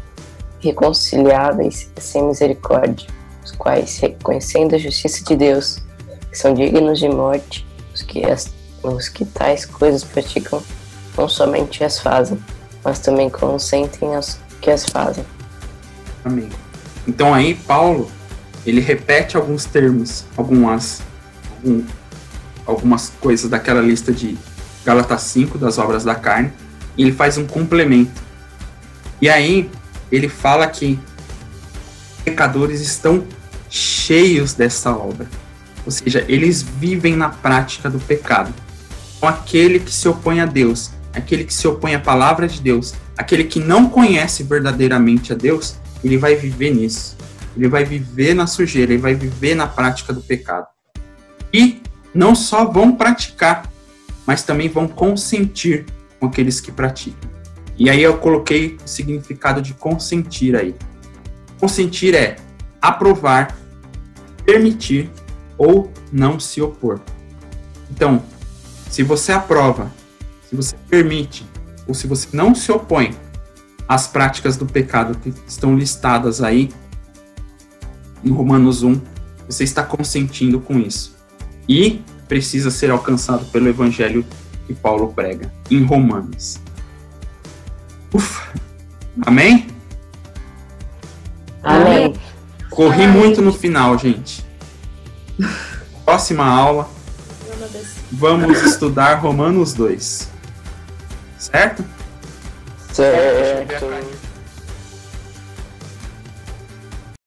irreconciliáveis, sem misericórdia, os quais, reconhecendo a justiça de Deus, que são dignos de morte, os que tais coisas praticam, não somente as fazem, mas também consentem que as fazem. Amém. Então aí, Paulo, ele repete alguns termos, algumas coisas daquela lista de Gálatas 5, das obras da carne, e ele faz um complemento. E aí, ele fala que pecadores estão cheios dessa obra. Ou seja, eles vivem na prática do pecado. Então, aquele que se opõe a Deus, aquele que se opõe à palavra de Deus, aquele que não conhece verdadeiramente a Deus, ele vai viver nisso. Ele vai viver na sujeira, ele vai viver na prática do pecado. E não só vão praticar, mas também vão consentir com aqueles que praticam. E aí eu coloquei o significado de consentir aí. Consentir é aprovar, permitir ou não se opor. Então, se você aprova, se você permite, ou se você não se opõe às práticas do pecado que estão listadas aí em Romanos 1, você está consentindo com isso. E precisa ser alcançado pelo evangelho que Paulo prega em Romanos. Ufa! Amém? Amém. Corri muito no final, gente. Próxima aula, vamos estudar Romanos 2. Certo? Certo.